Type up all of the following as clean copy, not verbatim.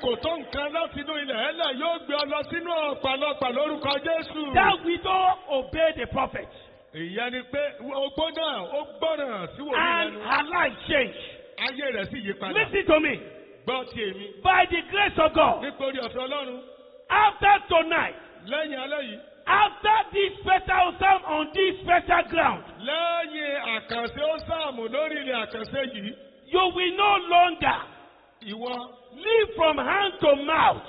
kò tó nǹkan láti inú ilẹ̀ ẹlẹ̀ yóò gbé ọ lọ sínú ọ̀pọ̀lọpọ̀ lórúkọ Jésù. That widow obeyed the prophet. Ìyẹn ni pé ogbó náà ó gbọ́ràn sí wòlíì And lẹ́nu. her life changed. Ayé rẹ̀ sì yí padà. Listen to me. Gbọ́ ti èmi. By the grace of God, Nítorí ọ̀fẹ́ Ọlọ́run. after tonight, Lẹ́yìn alẹ́ yìí. after this special psalm on this special ground, Lẹ́yìn àkànṣe ó sáàmù lórí ilẹ̀ àkànṣe yìí. you will no longer Ìwọ live from hand to mouth.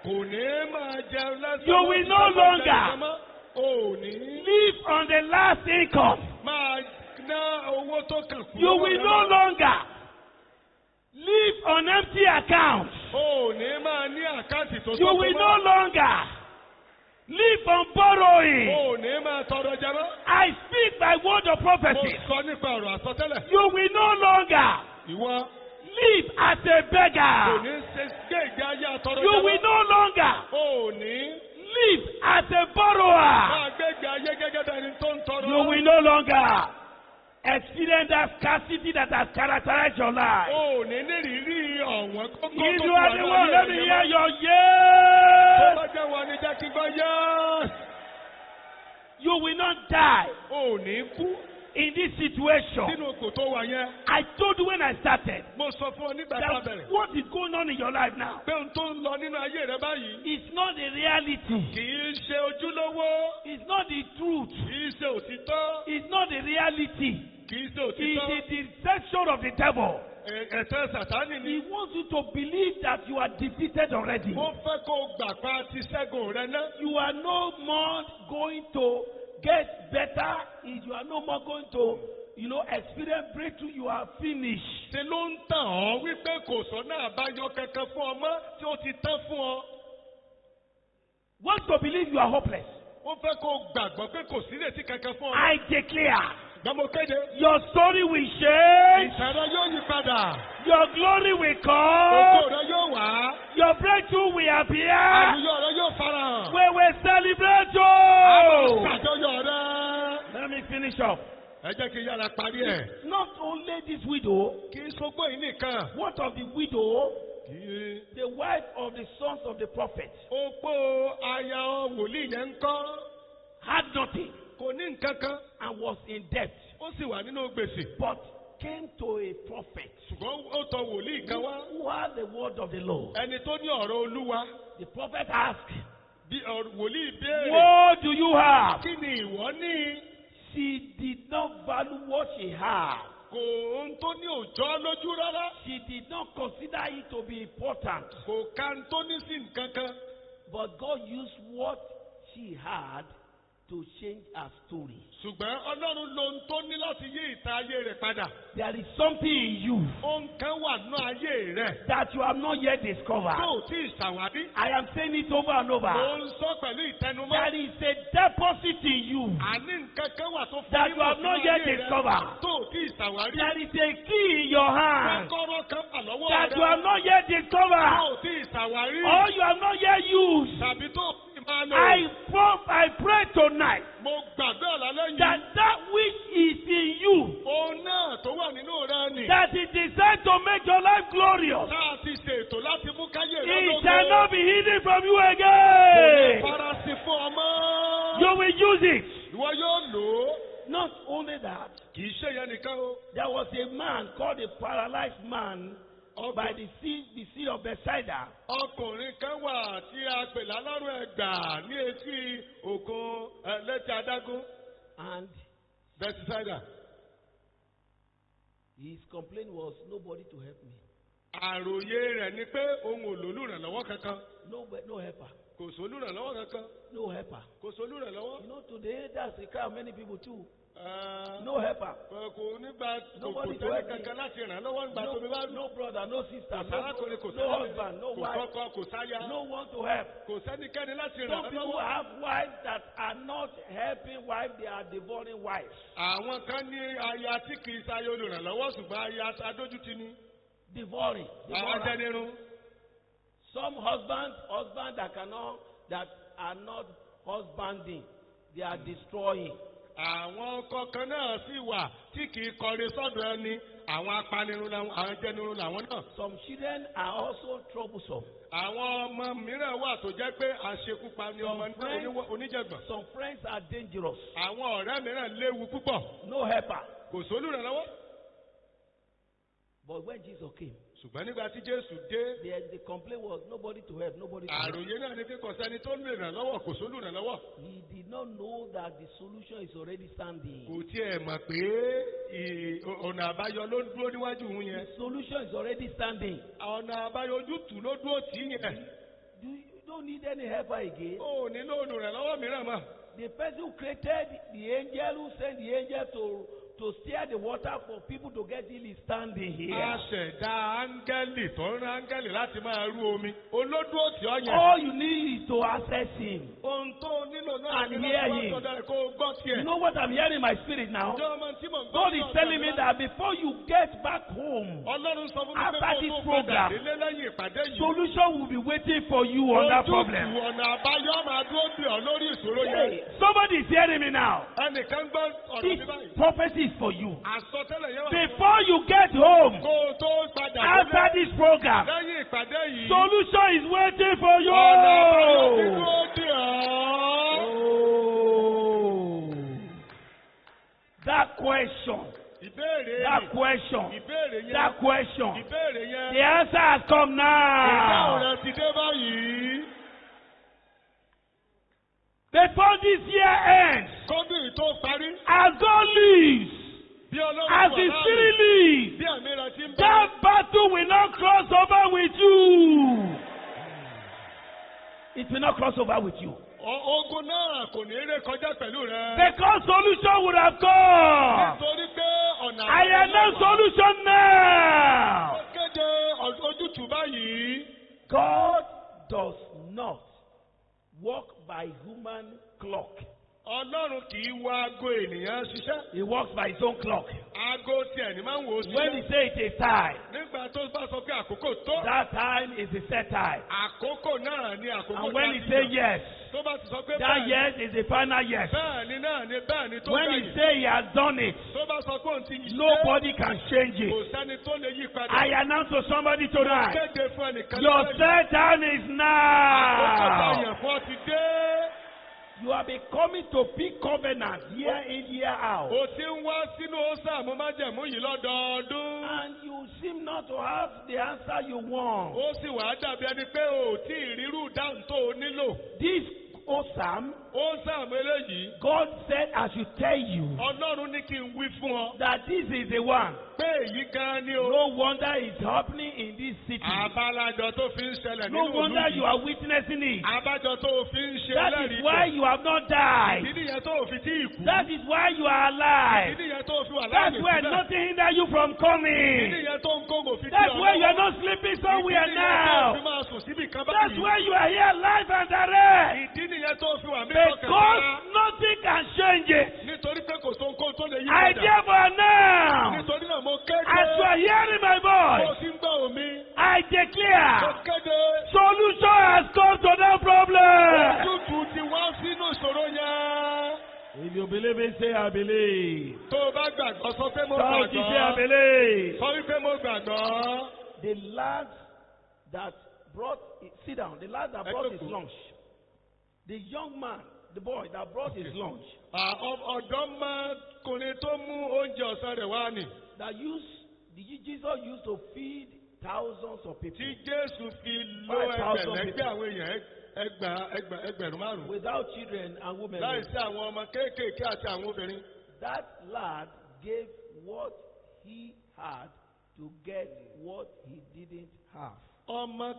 kò ní máa jẹun lẹ́sẹ̀. You will no longer ò ní live on the last income. máa ná owó tó kàn kú. You will no longer live on empty accounts. ò ní máa ní àkáǹtì tó You will no longer live on borrowing. ò ní máa tọrọ jẹ mọ́. I speak by word of Mo prophecy. sọ nípa ọ̀rọ̀ àsọtẹ́lẹ̀. You will no longer Ìwọ live as a kò beggar. ní ṣe gbé ìgbé ayé àtọrọ You jẹ will mọ́. no longer ò ní live as a borrower. máa gbé ìgbé ayé gẹ́gẹ́ bí ẹni tó ń tọrọ. You will no longer experience that scarcity that has characterized your life. ò ní nírìírí ọ̀wọ́n kókó tó If ti you wà are the one, láyé let me rẹ hear mọ́. your Tó yes. bá jẹ́ wọn ni jẹ́ kí gbọ́ yẹ́. You will not die ò ní kú in this situation. sínú kò tó wà yẹn. I told you when I started Mo sọ fún ọ nígbà tá a that bẹ̀rẹ̀. what is going on in your life now Pé ohun tó ń lọ nínú ayé rẹ báyìí is not the reality. kì í ṣe ojúlówó, It's not the truth. kì í ṣe òtítọ́, It's not the reality. kì í ṣe It òtítọ́. is the deception of the devil. Ẹ̀tẹ́ Sàtánì He ni. wants you to believe that you are defeated already. Ó fẹ́ kó o gbà pa ti ṣẹ́gun rẹ náà. You are no more going to get better. You are no more going to, experience breakthrough. You are finished. Ṣé ló ń tàn ọ́ wípé kò sọ́nà àbáyọ kankan fún ọmọ tí ó ti tán fún ọ? Want to believe you are hopeless. Ó fẹ́ kó o gbàgbọ́ pé kò sí ìrètí kankan fún ọ. I declare Gbọ́n mo kéde. your story will change. Ìtàn yóò yí padà. Your glory will Ògo come. rẹ yóò wá. Your breakthrough will appear. Àlùyọ rẹ yóò farahàn. We will celebrate Àwọn you. ṣàjọyọ̀ rẹ. Let me finish up. Ẹ jẹ́ kí n yára parí ẹ̀. Not only this widow, Kì í ṣogbó yìí nìkan. what of the widow, Kì í. the wife of the sons of the prophet, Opó aya wòlíì yẹn ń kọ́. had nothing Kò ní nǹkan kan. and was in debt, Ó sì wà nínú gbèsè. but came to a prophet Ṣùgbọ́n ó tọ wòlíì kan wá. who had the word of the Lord. Ẹni tó ní ọ̀rọ̀ Olúwa. The prophet asked, Bí wòlíì béèrè. what do you have? Kí ni ìwọ ní? She did not value what she had. Kò ohun tó ní òjọ́ lójú rárá. She did not consider it to be important. Kò ka ohun tó ní sí nǹkan kan. But God used what she had to change her story. Ṣùgbọ́n Ọlọ́run lo ohun tó ní láti yí ìta ayé rẹ̀ padà. There is something in you Ohun kan wà nínú ayé rẹ̀. that you have not yet discovered. Tó ò tí ì ṣàwárí. I am saying it over and Mo over. ń sọ pẹ̀lú ìtẹnumọ́. There is a deposit in you Àní nǹkan kan wà tó fún that yín you have mọ̀ not sínú yet ayé rẹ̀. discovered. Tó ò tí ì ṣàwárí. There is a key in your hand Kọ́kọ́rọ́ kan wà lọ́wọ́ that you have rẹ̀. not yet Tó discovered ò tí ì ṣàwárí. or you have not yet used. Tàbí tó ò tí ì máa lò. I pray tonight Mo gbàdúrà lálẹ́ that yìí. that which is in you, Òun náà tó wà nínú rẹ̀ nì. that is designed to make your life glorious, Tá a ti ṣètò láti mú káyé rẹ̀ it lógo. shall not be hidden from you Kò ní again. farasin fún ọmọ. You will use it. Ìwọ yóò lò ó. Not only that, Kì í ṣe yẹn nìkan o. there was a man called a paralyzed man by the sea of Bethsaida. Ọkùnrin kan wà tí a pè lálọ́rùn ẹ̀gbà ní etí òkun létí adágún. And Bethsaida. his complaint was nobody to help me. Àròyé rẹ̀ ni pé òun ò lólùrànlọ́wọ́ kankan. No helper. Kò sólùrànlọ́wọ́ kankan. No helper. Kò sólùrànlọ́wọ́. You know, today that's the cry of many people too. Ẹ, No helper. Kò nígbà kò Nobody to sẹ́ni help me. kankan láti ràn án lọ́wọ́ nígbà tó mi bá No brother, no sister, kò sárákùnrin, kò no husband, no kò wife, sọ́kọ, kò sáyà. no one to help. Kò sẹ́nikẹ́ni láti ràn Some án people lọ́wọ́. have wives that are not helping wives, they are devouring wives. Àwọn kan ní aya tí kì í sáyé olùrànlọ́wọ́ ṣùgbọ́n aya adójútì ni. Devouring. Àwọn ajẹnirun. Some husbands that are not husbanding, they are destroying. àwọn ọkọ kan náà sì wà tí kì í kọrin sọ́dọ̀ ẹni àwọn apanirun làwọn àwọn jẹnirun làwọn náà. Some children are also troublesome. àwọn ọmọ mìíràn wà tó jẹ́ pé àṣekúpa ni ọmọ oníjẹ̀gbọ̀n. Some friends are dangerous. àwọn ọ̀rẹ́ mìíràn léwu púpọ̀. No helper. kò sólùrànlọ́wọ́. But when Jesus came, ṣùgbọ́n nígbà tí Jésù dé. the complaint was nobody to help, nobody to help. àròyé náà ni pé kò sẹ́ni tó lè ràn lọ́wọ́ kò sólùrànlọ́wọ́. He did not know that the solution is already standing. kò tiẹ̀ mọ̀ pé ọ̀nà àbáyọ ló ń dúró níwájú òun yẹn. The solution is already standing. ọ̀nà àbáyọ ojútùú ló dúró tì í yẹn. You don't need any helper again. ó nílò olùrànlọ́wọ́ mìíràn mọ́. The person who created the angel, who sent the angel to steer the water for people to get healed, is standing here. aṣẹ̀dá áńgẹ́lì tó ń rán áńgẹ́lì láti máa rú omi olódúró tì ọ́ yẹn. All you need is to access him. ohun tó nílò náà And ni hear láti him. wá sọ́dọ̀ rẹ̀ kó o gbọ́ You tiẹ̀. know what I'm hearing in my spirit now? ǹjẹ́ ọmọ tí mò ń gbọ́ God is sọ̀rọ̀ telling me náà? that before you get back home, Ọlọ́run sọ fún mi pé After kó o this tó padà program, délé lẹ́yìn ìpàdé yìí. solution will be waiting for you on that problem. ojútùú ọ̀nà àbáyọ máa dúró dè ọ́ lórí ìṣòro yẹn. Hey, somebody is hearing me now. ẹnìkan gbọ́ ọ̀rọ̀ This mi báyìí. prophecy is for you. àsọtẹ́lẹ̀ yẹn wà. Before you get home, kó o tó padà after this program, lẹ́yìn ìpàdé yìí. solution is waiting for you. ọ̀nà àbáyọ ti dúró dè ọ́. Oh, that question, ìbéèrè that yìí. question, ìbéèrè yẹn. that question. ìbéèrè yẹn. The answer has come ìdáhùn now. rẹ̀ ti dé báyìí. Before this year ends, kọ́bìnrin tó parí. as God lives, bí Ọlọ́run as wà the láàyè. Spirit lives, bí àmì rẹ̀ ti ń bá. that battle will not cross over with you. It will not cross over with you. ogun náà kò ní ré kọjá pẹ̀lú rẹ̀. Because solution would have come. nítorí pé ọ̀nà I announce solution now. ó kéde ojútùú báyìí. God does not walk by human clock. Ọlọ́run kì í wo aago ènìyàn ṣiṣẹ́. He walks by his own clock. aago tiẹ̀ ni máa ń wò ó When he ṣiṣẹ́. says it is time, nígbà tó bá sọ pé àkókò tó. that time is the set time. àkókò náà ni àkókò And when tá he a ti says yàn. yes, tó bá ti sọ pé that bẹ́ẹ̀ yes is the final yes. bẹ́ẹ̀ ni tó When he gbẹ̀yìn. says he has done it, tó bá sọ pé òun ti yí. nobody can change kò it. sẹ́ni tó lè yí padà. I announce to somebody tonight, kéde fún ẹnìkan. your lẹ́yìn. set time is àkókò now. táyà fún ọ ti dé. You have been coming to pick covenant year in, year out. o ti ń wá sínú ọ̀sà mo máa jẹ̀mú yìí lọ́dọọdún. And you seem not to have the answer you want. ó sì wàá dàbí ẹni pé o ò tí ì rírú dáhùn tó o nílò. This Osam, ọ̀sà mi eléyìí. God said I should tell you Ọlọ́run ní kí n wí fún ọ. that this is the one. pé èyí gan ni o. No wonder it's happening in this city. àbálájọ tó fi ń ṣẹlẹ̀ No nínú wonder ìlú you yìí. are witnessing it. àbájọ tó o fi ń ṣe That lẹ́rìí. is why you have not died. ìdí nìyẹn tó o fi tí ì kú. That is why you are alive. ìdí nìyẹn tó o fi wà That's láàyè why síbẹ̀. nothing hinder you from ìdí coming. nìyẹn tó ń kó òfin tí That's why you are lọ́wọ́. not sleeping somewhere ìdí nìyẹn tó o fi now. máa sùn síbì kan That's báyìí. why you are here live and direct. ìdí nìyẹn tó o fi wà mí Because nothing can change it. nítorí pé kò sóhun tó lè yí I padà. therefore now, nítorí náà mo as you kéde. are hearing my bó o voice, ti ń gbọ́ omi. I mo declare kéde. solution has come to that problem. ojútùú ti wá sínú ìṣòro yẹn. If you believe it, say I believe. tó o bá gbàgbọ́ sọ pé mo Shout it, say I gbàgbọ́. believe. sọ wípé mo gbàgbọ́. The lad that brought, sit down, the lad that brought his Ekoko. lunch, the young man, the boy that brought his lunch, ọ̀dọ́mọkùnrin tó mú oúnjẹ ọ̀sán rẹ̀ wá nì. Jesus used to feed thousands of people tí Jésù fi ló 5,000 ẹgbẹ̀lẹ́gbẹ̀ àwọn èèyàn ẹgbẹ̀rún márùn-ún. without children and women. láìsí àwọn ọmọ kéékèèké àti àwọn obìnrin. That lad gave what he had to get what he didn't have. ọmọ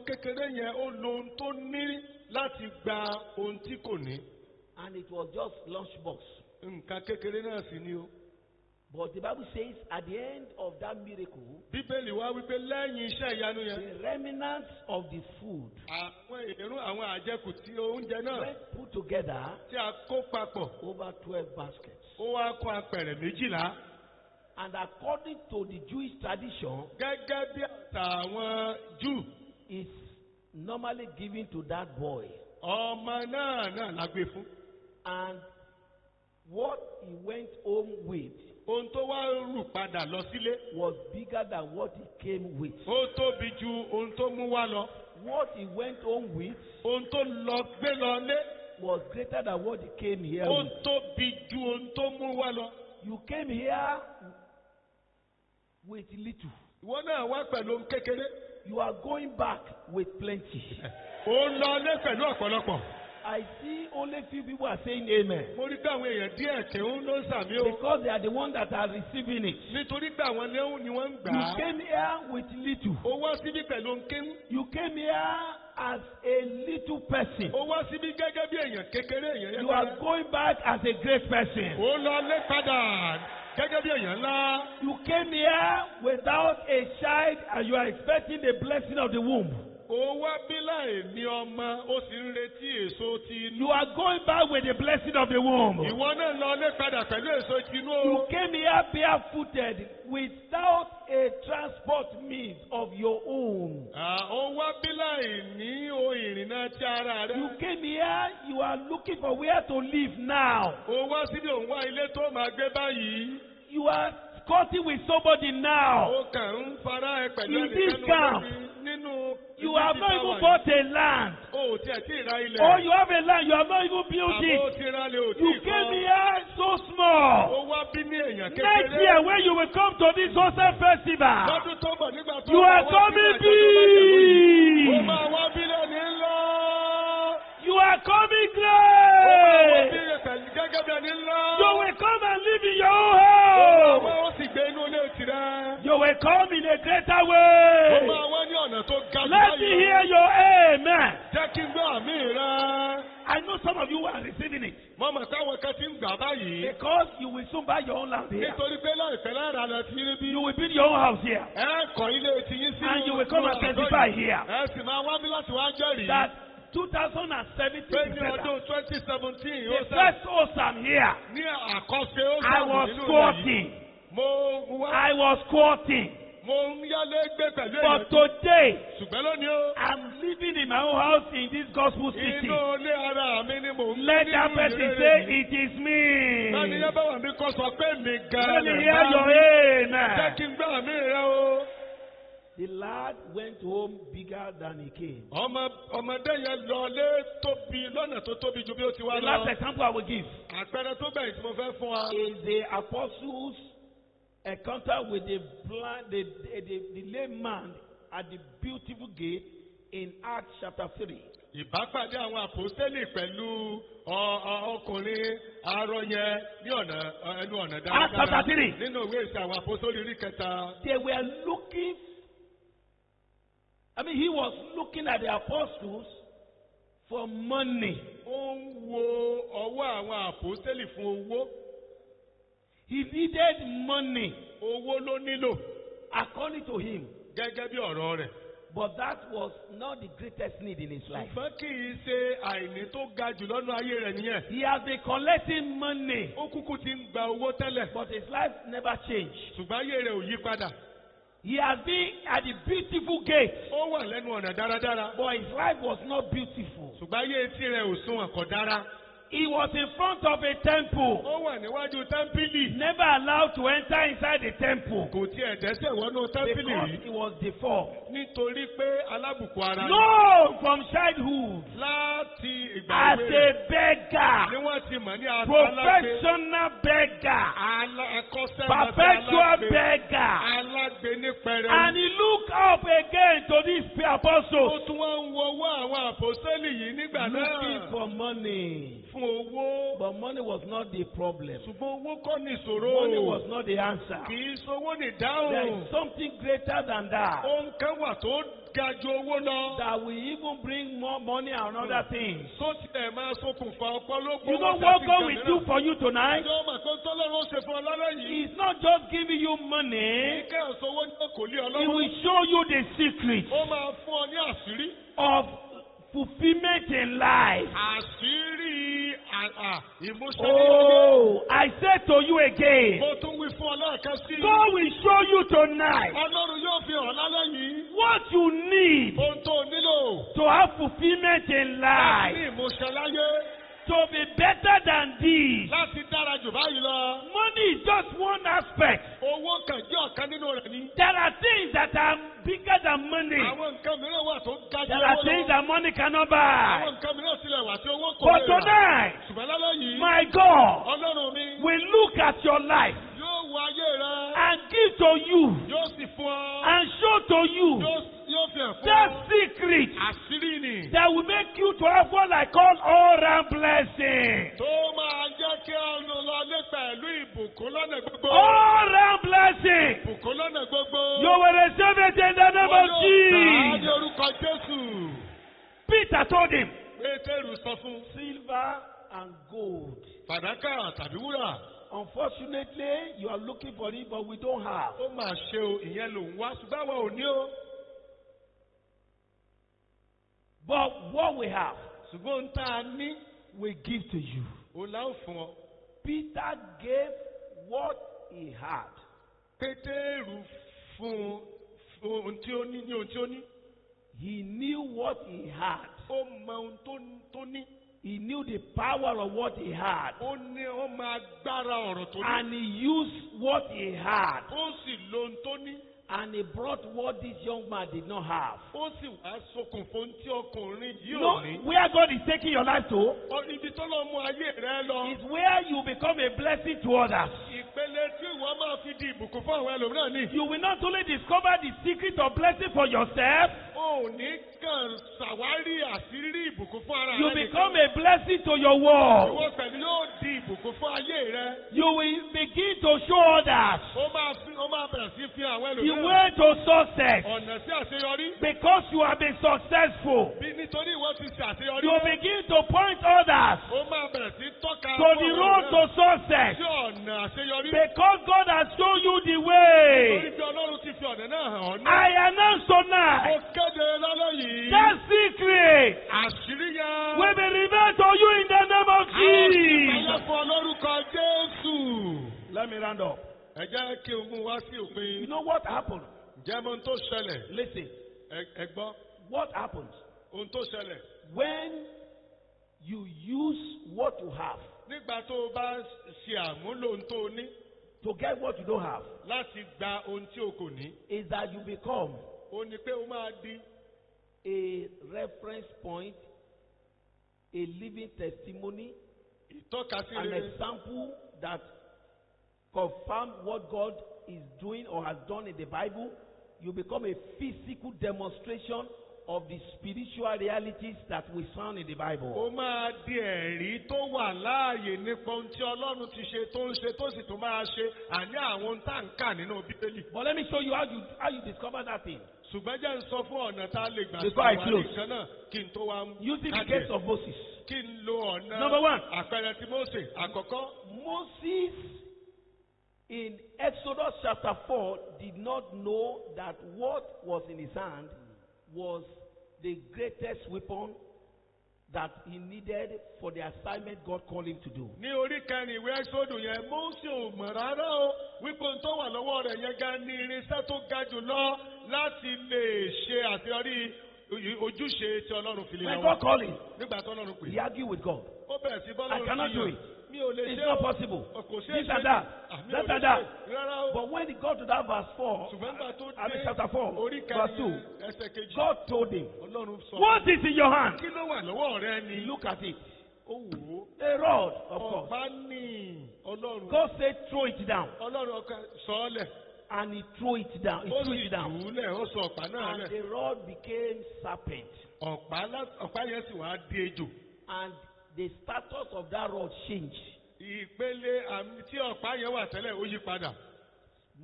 kékeré yẹn ó lo ohun tó ní láti gba ohun tí kò ní. And it was just lunchbox. nǹkan kékeré náà sì ni o. But the Bible says at the end of that miracle, Bíbélì wá wípé lẹ́yìn iṣẹ́ ìyanu yẹn. the remnants of the food àwọn èrún àwọn àjẹkù tí oúnjẹ náà were put together tí a kó papọ̀. over 12 baskets. ó wá kó apẹ̀rẹ̀ 12. And according to the Jewish tradition, gẹ́gẹ́ bí àṣà àwọn Júù. it's normally given to that boy. ọmọ náà la gbé fún. And What he went home with ohun tó wá rù padà lọ sílé. was bigger than what he came with. Ó tóbi ju ohun tó mú wá lọ. What he went home with Ohun tó lọ gbé lọ lé. was greater than what he came here Ó with. tóbi ju ohun tó mú wá lọ. You came here with little. Ìwọ náà wá pẹ̀lú ohun kékeré. You are going back with plenty. Ó ń lọ lé pẹ̀lú ọ̀pọ̀lọpọ̀. I see only few people are saying amen. Mo rí pé àwọn èèyàn díẹ̀ kí ń ló ń sàmí o. Because they are the ones that are receiving it. Nítorí pé àwọn léhùn ni wọ́n ń gbà You á. came here with little. Ó wá síbí pẹ̀lú ohun kéwú. You came here as a little person. Ó wá síbí gẹ́gẹ́ bí èèyàn kékeré èèyàn You are going back as a great person. Ó lọ lé padà gẹ́gẹ́ bí èèyàn ńlá. You came here without a child and you are expecting the blessing of the womb. Ó wá bí láì ní ọmọ, ó sì ń retí èso ti inú. You are going back with the blessing of the womb. Ìwọ náà lọ lé padà pẹ̀lú èso ti inú You o. came here barefooted without a transport means of your own. Ó wá bí láì ní ohun ìrìnnà ti ara rẹ̀. You came here, you are looking for where to live now. Ó wá síbí òun wá ilé tó máa gbé báyìí. You are courting with somebody now. Ó kàn ń fara ẹ pẹ̀lú In this ẹnìkan camp, nínú. You have not even bought a land. Ó tiẹ̀ tí ì ra ilẹ̀. Or you have a land, you have not even built Àbó it. ti ra lè ò tí You ì came kọ́. here so small. Ó wá bí ní èèyàn Next kékeré. year, when you will come to this Joseph festival, Lọ́dún tó bọ̀ nígbà tó you bá are wá coming sí àjọyọ̀ májèlú yìí. Ó big. máa wá bí lónìí ńlá. You are coming Ó máa wá bí great. pẹ̀lú gẹ́gẹ́ bí ẹni ńlá. You will come and live in your own Ó home. máa wá sì gbé inú ilé tirẹ̀. You will come in a greater Ó way. máa wá ní ọ̀nà tó ga jù Let me hear your amen. Jẹ́ kí n gbọ́ àmì rẹ̀. I know some of you are receiving it Mo mọ̀ pé àwọn kan ti ń gbà báyìí. because you will soon buy your own land here. Nítorí pé láìpẹ́ lára lọ sí rí bí. You will build your own house here. Ẹ kọ́ ilé tiyín sí. And you will come and testify here. Ẹ sì máa wá bí láti wá jẹ́rìí. That 2017 Pé ní December, ọdún 2017 the ó sẹ́. first Osam here, Ní àkọsí ó I sàmù was nínú ilé yìí. squatting. Mo I was squatting. ń yálé gbé pẹ̀lú But èèyàn. today, Ṣùgbọ́n lónìí ó. I'm living in my own house in this gospel city. Inú ilé ara mi ni mò ń Let that nínú person ìrere say, mi. it is Bẹ́ẹ̀ni me. yẹn bá wà mí kọ́ sọ pé mi Let gan-an me lè hear bá your mi. Jẹ́ amen. kí n gbọ́ àmì rẹ o. The lad went home bigger than he came. Ọmọdé yẹn lọlé tóbi lọ́nà tó tóbi ju bí ó ti wá The last lọ. example I will give Àpẹẹrẹ tó bẹ̀rẹ̀ tí mo fẹ́ fún wa. is the apostles' encounter with the blind, the lame man at the beautiful gate in Acts chapter 3. Ìbápàdé àwọn àpòstélì pẹ̀lú ọkùnrin arọ yẹn ní ẹnu ọ̀nà Acts chapter 3. Nínú ìwé ìsìn àwọn àpòstélì orí kẹta. They were looking, he was looking at the apostles for money. Ó ń wo ọwọ́ àwọn àpòstélì fún owó. He needed money Owó ló nílò according to him. gẹ́gẹ́ bí ọ̀rọ̀ rẹ̀. But that was not the greatest need in his life. Ṣùgbọ́n kì í ṣe àìní tó ga jù lọ́nà ayé rẹ̀ nìyẹn. He has been collecting money, Ó kúkú ti ń gba owó tẹ́lẹ̀. but his life never changed. Ṣùgbọ́n ayé rẹ̀ ò yí padà. He has been at the beautiful gate, Ó wà lẹ́nu ọ̀nà dáradára. but his life was not beautiful. Ṣùgbọ́n ayé etí rẹ̀ ò sunwọ̀n kò dára. He was in front of a temple, Ó wà níwájú tẹ́ḿpìlì. never allowed to enter inside the temple Kò tiẹ̀ dẹ́sẹ̀ wọnú tẹ́ḿpìlì because rí. he was deformed. Nítorí pé alábùkù ara ni. No, from childhood, Láti ìgbà as ìwé a rẹ̀ ni beggar, wọ́n ti mọ̀ ní alágbe. professional beggar, Akọ́ṣẹ́mọṣẹ́ perpetual alágbe. beggar. Alágbe ní pẹrẹ. And he looked up again to these Ó apostles, tún wá ń wo owó àwọn àpòsẹ́lì yìí nígbà looking náà. for money. Fún owó. But money was not the problem. Ṣùgbọ́n owó kọ́ ni ìṣòro. Money was not the answer. Kì í sowó ní There ìdáhùn. is something greater than that Ohun kan wà tó ga ju owó lọ. that will even bring more money and other things. Tó tilẹ̀ máa ṣokùnfà ọ̀pọ̀lọpọ̀. You know what God will do for you tonight? Ìjọ ọmọ kan tọ́lọ́run ó ṣe fún ọ lálẹ́ yìí. He's not just giving you money, Kí kẹ́ ọ̀sọ́wọ́ ní kò lé ọ He lọ́wọ́. will show you the secret Ó máa fún ọ ní àṣírí. of fulfillment in life. Àṣírí ìmúṣẹ. Oh, I said to you again, Mo tún wí fún ọ lẹ́ẹ̀kan sí i. God will show you tonight Ọlọ́run yóò fi hàn lálẹ́ yìí. what you need Ohun tó nílò. to have fulfillment in Láti life, ní ìmúṣẹ láyé. to be better than this. Láti dára jù báyìí lọ. Money is just one aspect. Owó kan jẹ́ ọ̀kan nínú rẹ̀ ni. There are things that are bigger than money. Àwọn nǹkan mìíràn wà tó ga jù There are owó things lọ. that money cannot buy. Àwọn nǹkan mìíràn tilẹ̀ wà tí owó kò But lè rà. tonight, Ṣùgbọ́n lálẹ́ yìí, my God Ọlọ́run mi will look at your life yóò wo ayé rẹ. and give to you Yóò sì fún ọ. and show to you Yóò fi hàn fún that ọ. secret Àṣírí ni. that will make you to have what I call all-round blessing. Tó máa jẹ́ kí ọ̀nà lọlé pẹ̀lú ìbùkún lọ́nà gbogbo. All-round blessing. Ìbùkún lọ́nà gbogbo. You will receive it in the name Wọ́n of yóò gbà á ní Jesus. orúkọ Jésù. Peter told him, Pétérù sọ fún. silver and gold. Fàdákà tàbí wúrà. Unfortunately, you are looking for it, but we don't have. Ó máa ṣe o, ìyẹn ló ń wá. Ṣùgbọ́n àwa ò ní o. But what we have, Ṣùgbọ́n ohun tá a ní, we give to you. òun la ó fún ọ. Peter gave what he had. Pétérù fún ohun tí ó ní ohun tí ó ní. He knew what he had. Ó mọ ohun tó ní. He knew the power of what he had. Ó ní ó máa gbára ọ̀rọ̀ tó ní. And he used what he had. Ó sì lo ohun tó ní. And he brought what this young man did not have. Ó sì wá ṣokùnfò ohun tí ọkùnrin yìí You ò know ní. where God is taking your life to? Ibi tó lọ mú ayé rẹ lọ. Is where you become a blessing to others. Ìpele tí ìwọ máa fi di ìbùkún fún àwọn ẹlòmíràn ni. You will not only discover the secret of blessing for yourself, O ò ní kàn ṣàwárí àṣírí ìbùkún fún ara rẹ. you become a blessing to your world. Ìwọ pẹ̀lú yóò di ìbùkún fún ayé rẹ. You will begin to show others Ó máa bẹ̀rẹ̀ sí fi àwọn the ẹlòmíràn. way to success. Ọ̀nà sí àṣeyọrí. Because you have been successful, Bí nítorí ìwọ ti ṣe àṣeyọrí. you begin to point others Ó máa bẹ̀rẹ̀ sí tọ́ka to the road to success. sí ọ̀nà àṣeyọrí. Because God has shown you the Torí way. bí Ọlọ́run ti fi ọ̀nà náà hàn ọ́ náà. I announce Mo tonight kéde lálẹ́ yìí. that secret Àṣírí yẹn. will be revealed to you in the name of Ìpàdé Jesus. fún olórúkọ Jésù. Let me round up. Ẹ jẹ́ kí n mú wá sí You òpin. know what happened? Ǹjẹ́ mo ohun tó ṣẹlẹ̀? Listen. Ẹ gbọ́. What happens Ohun tó ṣẹlẹ̀. when you use what you have Nígbà tó o bá ṣe àmúlò ohun tó o ní to get what you don't have láti gba ohun tí o kò ní. is that you become Ó ní pé o máa di a reference point, a living testimony, ìtọ́kasí an rere. example that confirms what God is doing or has done in the Bible. You become a physical demonstration of the spiritual realities that we found in the Bible. Ó máa di ẹ̀rí tó wà láàyè nípa ohun tí Ọlọ́run ti ṣe tó ń ṣe tó sì tún máa ṣe àní àwọn ohun tá à ń kà nínú Bíbélì. But let me show you how you discover that thing. Ṣùgbọ́n jẹ́ ń sọ fún ọ̀nà tá a lè gbà Before I ṣàwárí close. nǹkan náà kí n tó wá mú. Using the case of Moses. Kí n lo ọ̀nà Number one. àpẹẹrẹ tí Mósè àkọ́kọ́. Moses in Exodus chapter 4 did not know that what was in his hand was the greatest weapon that he needed for the assignment God called him to do. Ní orí kẹrin ìwé ẹ́sọ́dù yẹn, Mósè ò mọ̀ rárá o wípé ohun tó wà lọ́wọ́ rẹ̀ yẹn gan ni irinṣẹ́ tó ga jù lọ láti lè ṣe àṣeyọrí ojúṣe tí Ọlọ́run fi lé When lọ́wọ́. God called him, Nígbà tó Ọlọ́run pè he é, argued with God. ó bẹ̀rẹ̀ sí I cannot do jiyàn. it. Mi ò lè It's ṣe not o. possible. Kò ṣeé This ṣe and that. Mi ò That lè and ṣe that. rárá o. But when he got to that verse 4, Ṣùgbọ́n nígbà tó I mean dé chapter 4, orí verse 2, kẹrin ẹsẹ̀ kejì, God told him, Ọlọ́run sọ. what is in your hand? Kí ló wà lọ́wọ́ rẹ ni? Look at it. Ó wò ó. A rod, of course. Ọ̀pá ní Ọlọ́run. God said, throw it down. Ọlọ́run ọkọ sọ ọ́ lẹ̀. And he threw it down. He Ó threw sì it down. jù ú lẹ̀, ó sọ ọ̀pá náà And lẹ̀. the rod became serpent. Ọ̀pá yẹn sì wá di ejò. And the status of that rod changed. Ìpele àmì tí ọ̀pá yẹn wà tẹ́lẹ̀ ó yí padà.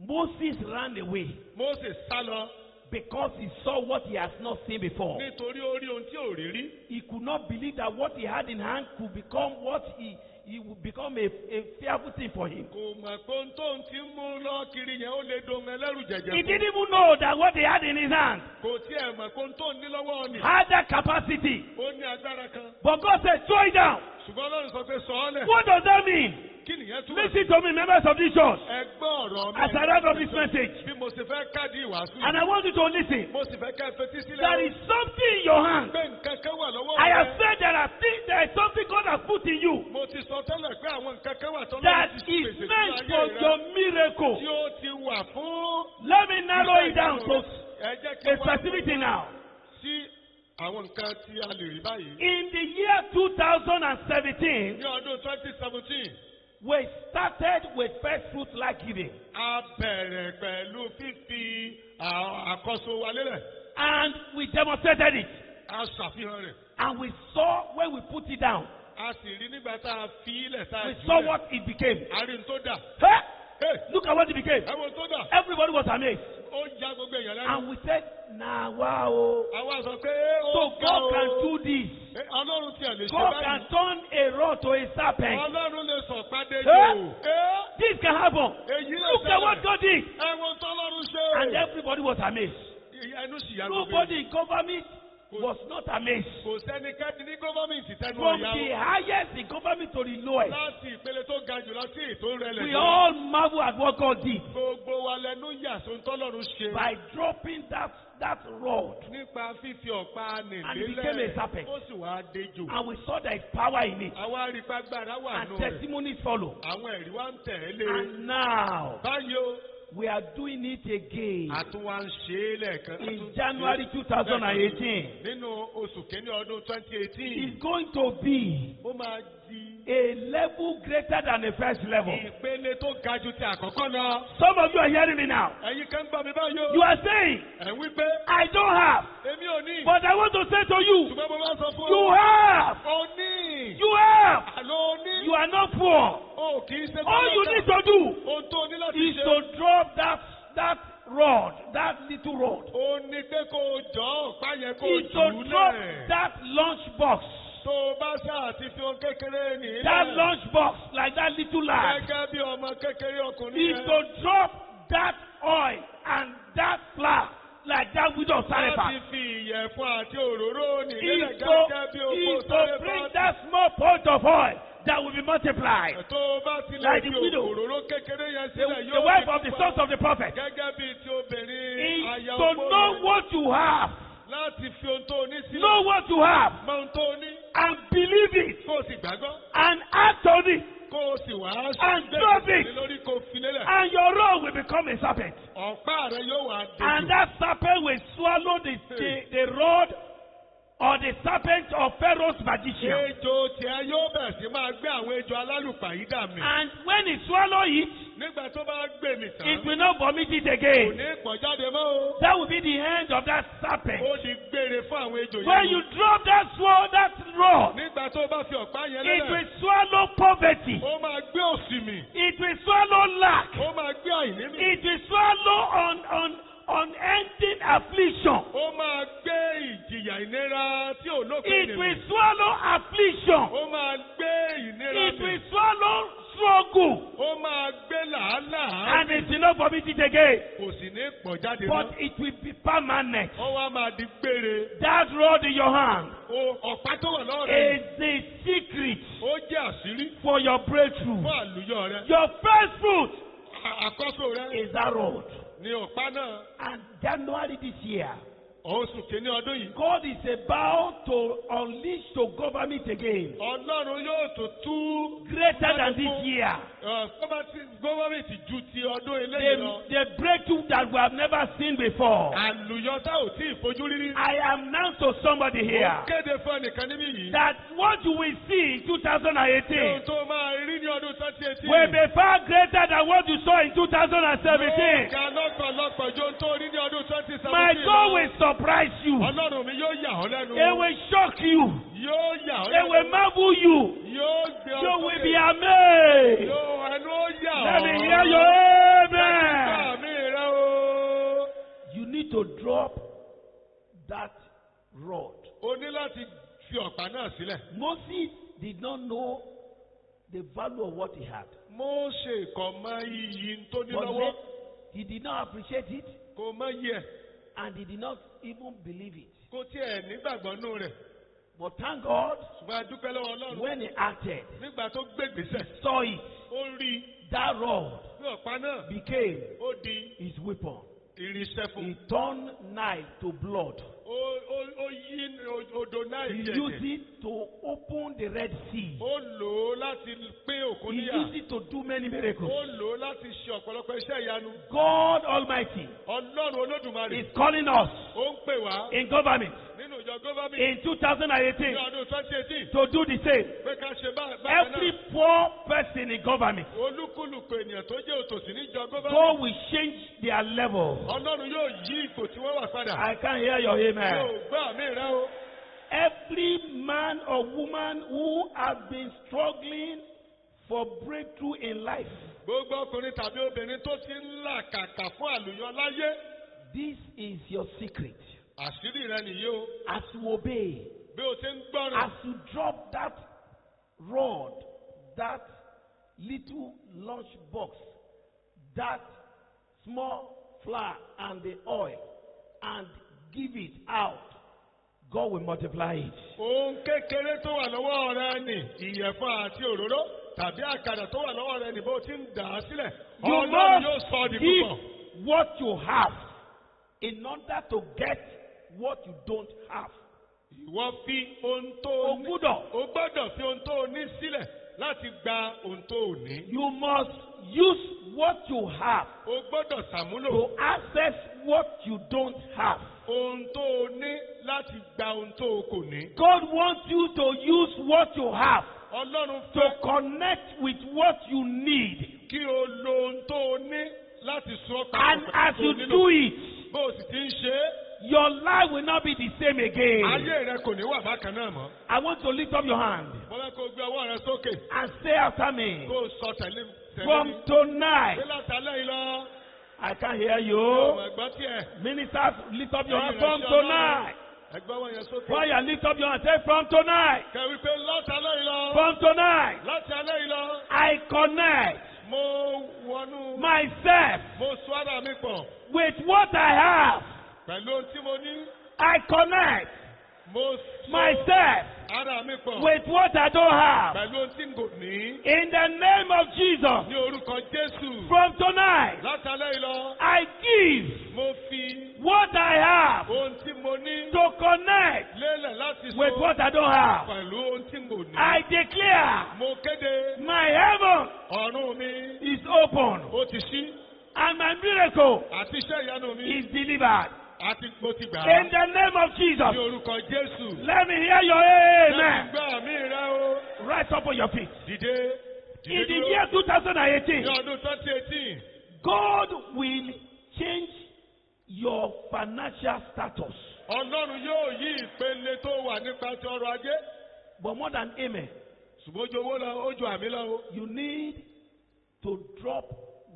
Moses ran away Mósè sá lọ because he saw what he has not seen before. nítorí ó rí ohun tí ò rí rí. He could not believe that what he had in hand could become what he would become a fearful thing for him. Kò mọ̀ pé ohun tóun ti ń mú lọ kiri yẹn ó lè dohun ẹlẹ́rù jẹ̀jẹ̀ He fún. didn't even know that what he had in his hand Kò tiẹ̀ mọ̀ pé ohun tóun ní lọ́wọ́ ni. had that capacity. Ó ní agbára kan. But God said, throw it down. ṣùgbọ́n Ọlọ́run sọ pé sọ ọ́ lẹ̀. What does that mean? Kí nìyẹn túmọ̀ sí? Listen to me, members of this church. Ẹ gbọ́ ọ̀rọ̀ mi. As I wrap up this message, Bí mo sì fẹ́ káàdì ìwàásù and I yìí. want you to listen. Mo sì fẹ́ ká ẹ fetí sílẹ̀. There is something in your hand. Pé nǹkan kan wà lọ́wọ́ I have rẹ. said there is something God has put in you Mo ti sọ tẹ́lẹ̀ pé àwọn nǹkan kan wà tọ́lọ́run that ti is pèsè sí meant ayé for rẹ. your miracle. Tí ó ti wà fún. Let me narrow it down to Ẹ jẹ́ kí a n wá specific thing now. sí àwọn nǹkan tí a lè rí báyìí. In the year 2017, Ní ọdún 2017, we started with first fruit life giving. a bẹ̀rẹ̀ pẹ̀lú fífi àkọ́so wa lélẹ̀. And we demonstrated it. A ṣàfihàn rẹ̀. And we saw when we put it down, A sì rí nígbà tá a fi ilẹ̀ tá a we jù saw lẹ̀. what it became. A rí n tó dà. Hey, Hey, look at what it became. ẹ wo n tó dà. Everybody was amazed. Ó já gbogbo èèyàn lẹ́nu. And we said, nah, wow. Àwa sọ pé So ó ga God can o. do this. Ọlọ́run tí a lè ṣe God báyìí. can turn a rod to a serpent. Ọlọ́run lè sọ pàdé Hey. jò. This can happen. Èyí lè Look at what ṣẹlẹ̀. God did. Ẹ wo tọ́lọ́run ṣe. And everybody was amazed. Ẹnu sì yà gbogbo. Nobody in government was not amazed. Kò sẹ́nikẹ́ni ní gọ́fọ́mìntì tẹnu From ọ̀yà the o. highest in government to the lowest, Láti ìpele tó ga jù lọ sí ètò ìrẹ̀lẹ̀ we jù. all marvel at what God did Gbogbo wa lẹnu yà sóhun tọ́lọ́run ṣe. by dropping that rod. Nípa fífi ọ̀pá And it became a serpent. ó sì wá déjò. And we saw there is power in it. Àwa rí pàgbára wà And nù rẹ̀. testimonies follow. Àwọn ẹ̀rí wa ń tẹ̀lé. And now, Báyìí o, we are doing it again àtúnwá ń ṣe é lẹ́ẹ̀kan. in January 2018. Nínú oṣù kìíní ọdún 2018. It's going to be Ó máa di a level greater than the first level. ìpele tó ga ju ti àkọ́kọ́ lọ. Some of you are hearing me now. Ẹ̀yin kan gbọ́ mi báyìí o. You are saying, Ẹ̀ ń wí pé I don't have. èmi ò ní. But I want to say to you, Ṣùgbọ́n mo máa sọ fún you ọ. have. O ní. You have. Àlọ́ o ní. You are not poor. O kì í ṣe All you need to do Ohun tó o ní láti is ṣe. to drop that rod, that little rod. O ní pé kó o jọ ọ̀pá yẹn kó o Is jù to ú drop lẹ̀. that lunch box. Tó o bá ṣáà ti fi ohun kékeré nì í That lẹ̀. lunch box, like that little lad. Gẹ́gẹ́ bí ọmọ kékeré ọkùnrin Is yẹn. to drop that oil and that flour, like that widow of Láti Sarepta. fi ìyẹ̀fun àti òróró nì lélẹ̀ Is gẹ́gẹ́ bí oko to bring that small pot of oil that will be multiplied. Tó o bá ti lè Like fi the widow. òróró kékeré yẹn The, sílẹ̀ the wife of the sons of the prophet. Gẹ́gẹ́ bí ti obìnrin Is aya to opó know rẹ̀. what you have. Láti fi ohun tó o ní sílẹ̀. Know what you have. Mọ ohun tó o ní. And believe it. Kó o sì gbàgbọ́. And act on it. Kó o sì wá And drop it. lórí kó o fi lélẹ̀. And your rod will become a serpent. Ọ̀pá rẹ̀ yóò wá And dejò. that serpent will swallow the rod or the serpent of Pharaoh's magician. Ejò tí ẹ yóò bẹ̀ sí máa gbé àwọn ejò alálùpàyídà mi. And when he swallow it, Nígbà tó bá gbé mi tán. it will not vomit it Kò again. ní pọ̀ jáde mọ́ o. That will be the end of that serpent. Ó di gbére fún àwọn ejò yẹn. When you drop that rod, Nígbà tó bá fi ọ̀pá yẹn it will lélẹ̀. swallow poverty. Ó máa gbé òṣì mì. It will swallow lack. Ó máa gbé àìní mì. It will swallow unending affliction. Ó máa gbé ìjìyà ìnira tí ò lópin It will nìyí. swallow affliction. Ó máa gbé ìnira It will mì. swallow struggle. Ó máa gbé làálàá. And it will not vomit it again. Kò sì ní pọ̀ jáde But mọ́. it will be permanent. Ó wá máa di gbére. That rod in your hand Ọ̀pá tó wà lọ́wọ́ rẹ̀. is the secret Ó jẹ́ àṣírí for your breakthrough. fún àlùyọ rẹ̀. Your first fruit Àkọ́sọ rẹ̀ is that rod. ni ọ̀pá náà. And January this year, Oṣù kìíní ọdún yìí. God is about to unleash to government again. Ọlọ́run yóò tún tú. Greater than this year. Gọ́ọ̀mẹ̀ntì ju ti ọdún eléyìí lọ. The breakthrough that we have never seen before. Àlùyọ tá ò tí ì fojú rírí. I am now to somebody here Ó kéde fún ẹnìkan níbí yìí. that what you will see in 2018 Ohun tó máa rí ní ọdún 2018. will be far greater than what you saw in 2017. Ga lọ́pọ̀lọpọ̀ ju ohun tó rí ní ọdún 2017. My God will surprise you. Ọlọ́run mi yóò yà ọ́ lẹ́nu. It will shock you. Yóò yà ọ́ It lẹ́nu. will marvel you. Yóò gbé ọ You will sókè. be amazed. Yóò ẹnu ó yà ọ́. Let me hear your amen. Àmì rẹ o. You need to drop that rod. O ní láti fi ọ̀pá náà sílẹ̀. Moses did not know the value of what he had. Mósè kò mọ iyì tó ní But lọ́wọ́. he did not appreciate it Kò mọ iyì ẹ̀. and he did not even believe it. Kò tiẹ̀ nígbàgbọ́ nù rẹ̀. But thank God, Ṣùgbọ́n a dúpẹ́ lọ́wọ́ Ọlọ́run. when he acted, Nígbà tó gbègbèsẹ̀, saw it, ó rí that rod bí ọ̀pá náà became ó di his weapon. irinṣẹ́ fún. He turned Nile to blood. Ó yí odò náà He jẹ̀jẹ̀. used it to open the Red Sea. Ó lò ó láti pín òkun He níyà. used it to do many miracles. Ó lò ó láti ṣe ọ̀pọ̀lọpọ̀ iṣẹ́ ìyanu. God Almighty Ọlọ́run Olódùmarè. is calling us Ó ń pè wá in government nínú ìjọ gómìnà in 2018 ní ọdún 2018 to do the same. pé ká ṣe bákan Every náà. poor person in government, Olúkúlùkù ènìyàn tó jẹ́ òtòṣì níjọ gómìnà. God will change their level. Ọlọ́run yóò yí ipò tí wọ́n wà padà. I can't hear your amen. Yóò gbọ́ àmì rẹ o. Every man or woman who has been struggling for breakthrough in life, Gbogbo ọkùnrin tàbí obìnrin tó ti ń là kàkà fún àlùyọ láyé. this is your secret. Àṣírí rẹ nìyí o. As you obey, Bí o ti ń gbọ́ràn. as you drop that rod, that little lunch box, that small flour and the oil, and give it out, God will multiply it. Ohun kékeré tó wà lọ́wọ́ rẹ ni ìyẹ̀fun àti òróró tàbí àkàrà tó wà lọ́wọ́ rẹ ni bó ti ń dà á sílẹ̀. You Ọlọ́run yóò sọ must di púpọ̀. give what you have in order to get what you don't have. Ìwọ fi ohun tó O ní. gbúdọ̀. O gbọ́dọ̀ fi ohun tó ní sílẹ̀ láti gba ohun tó ní. You must use what you have O gbọ́dọ̀ ṣàmúlò to access what you don't have. ohun tó ní láti gba ohun tó kò ní. God wants you to use what you have Ọlọ́run to fẹ́ connect with what you need. kí o lo ohun tó ní láti sọ And pàtàkì as tó you nílò. do it, Bó o sì ti ń ṣe é, your life will not be the same again. ayé rẹ kò ní wà bákan náà mọ́. I want to lift up your hand Mo fẹ́ kó o gbé ọwọ́ rẹ sókè. and say after me, Kó o sọ tẹ̀lé mi. from tonight, Ṣé látàlẹ́ yìí lọ? I can't hear you. Ọmọ ẹ̀gbọ́n tiẹ̀. Ministers, lift up your hand Ẹ̀yin from ìránṣẹ́ tonight. Ẹgbẹ́ wọn yẹn sókè. While you lift up your hand, say from tonight. Kẹ̀wé pé látàlẹ́ yìí lọ. From tonight, Láti alẹ́ yìí lọ. I connect Mo wọnú. myself Mo sọ ara mi pọ̀. with what I have. Pẹ̀lú ohun tí mo ní. I connect Mo sọ myself ara mi pọ̀. with what I don't have. Pẹ̀lú ohun tí n kò ní. In the name of Jesus, Ní orúkọ Jésù. from tonight, Látàlẹ́ yìí lọ. I give Mo fi what I have ohun tí mo ní. to connect Lélẹ̀ láti with sọ. what I don't have. Pẹ̀lú ohun tí n kò ní. I declare Mo kéde. my heaven Ọ̀run mi. is open Ó ti ṣí. and my miracle Àti iṣẹ́ ìyanu mi. is delivered. Àti mo ti gbà In á. the name of Ní Jesus, orúkọ Jésù. let me hear your Láti amen. gbà mí rẹ o. Rise up on your feet. Dìde. In Dìde the dúró. year Ní 2018, ọdún 2018. God will change your financial status. Ọlọ́run yóò yí ìpele tó wà nípa ti ọrọ̀ ajé. But more than amen, Ṣùgbọ́n ojú owó lọ, ojú àmì lọ o. you need to drop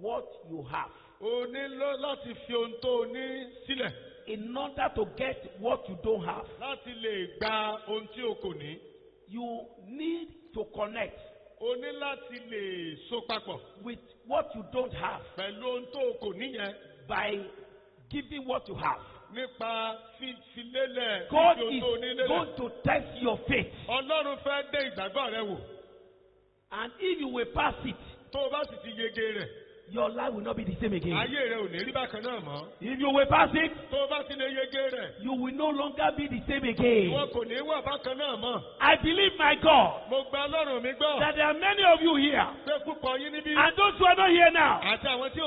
what you have O nílò láti fi ohun tó o ní sílẹ̀ in order to get what you don't have. láti lè gba ohun tí o kò ní. You need to connect O ní láti lè so papọ̀ with what you don't have pẹ̀lú ohun tó o kò ní yẹn by giving what you have. nípa fífilélẹ̀ God fífi ohun is tó o ní lélẹ̀. going to test your faith. Ọlọ́run fẹ́ dé ìgbàgbọ́ rẹ wò. And if you will pass it, Tó o bá sì ti yege rẹ̀, your life will not be the same again. ayé rẹ ò ní rí bákan náà mọ́. If you will pass it, Tó o bá ti lè yege rẹ̀, you will no longer be the same again. ìwọ kò ní wà bákan náà mọ́. I believe, my God, Mo gba Ọlọ́run mi gbọ́ that there are many of you here, pé púpọ̀ yín níbí and those who are not here now, àti àwọn tí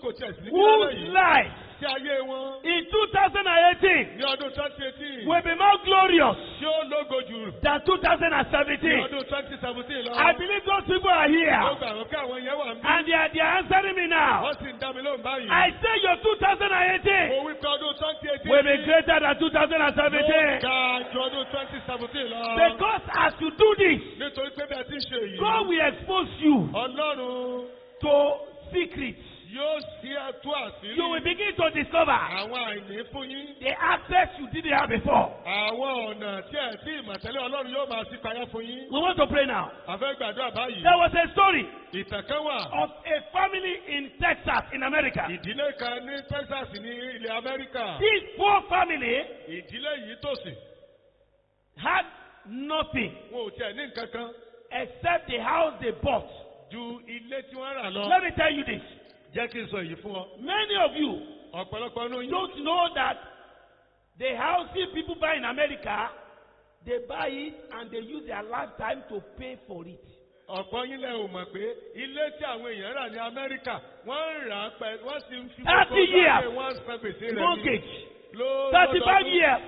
kò tẹ̀ sí níbí lọ́wọ́ whose yìí life tí ayé wọn in 2018 ní ọdún 2018 will be more glorious tí ó lógo jù than ní 2017. ọdún 2017 lọ. I believe those people are Ó here, gbà wọ́n pé àwọn yẹn wà ń bí. and they are answering me now. Wọ́n sì ń dá mi lóhùn báyìí. I say your 2018 Mo wí pé ọdún 2018 will be greater than 2017. ga ju ọdún 2017 lọ. Because as you do this, Nítorí pé bí a ti ń ṣe God yìí, will expose you Ọlọ́run to secrets. yóò sí tú àṣírí You will begin to discover àwọn àìní fún yín. the access you didn't have before. Àwọn ọ̀nà tí ẹ̀ tí ìmọ̀tẹ́lẹ̀ Ọlọ́run yóò máa sí payá fún yín. We want to pray now. A fẹ́ gbàdúrà báyìí. There was a story Ìtàn kan wà. of a family in Texas, in America. Ìdílé kan ní Texas ní ilẹ̀ Amẹ́ríkà. This poor family Ìdílé yìí tòsí. had nothing wọn ò tiẹ̀ ní nǹkan kan except the house they bought. ju ilé tí wọ́n rà lọ. Let me tell you this. Jẹ́ kí n sọ èyí fún ọ. Many of you Ọ̀pọ̀lọpọ̀ inú yín. don't know that the houses people buy in America, they buy it and they use their lifetime to pay for it. Ọ̀pọ̀ yín lẹ ò mọ̀ pé ilé tí àwọn èèyàn rà ní Amẹ́ríkà wọ́n ń rà á pẹ̀ wọ́n sì ń fi 30 years. wọ́n san gbèsè rẹ̀ ní. Mortgage. Ló- 35 lọ́dọọdún. years.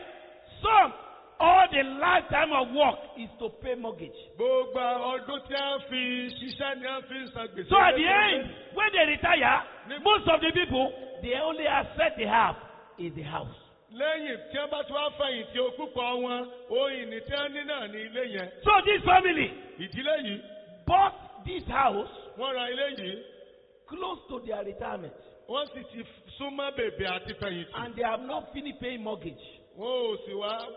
Some, all the lifetime of work is to pay mortgage. Gbogbo ọdún tí a fi ṣiṣẹ́ ni a fi ń san gbèsè. So at the lẹ́sẹ̀. end, when they retire, most of the people, the only asset they have is the house. Lẹ́yìn tí wọ́n bá tún wá fẹ̀yìntì púpọ̀ wọn, ohun ìní tí wọ́n ní náà ní ilé yẹn. So this family Ìdílé yìí, bought this house wọ́n ra ilé yìí, close to their retirement. wọ́n sì ti súnmọ́ bèbè àti fẹ̀yìntì. And they have not finished paying mortgage. Wọ́n ò sì wá,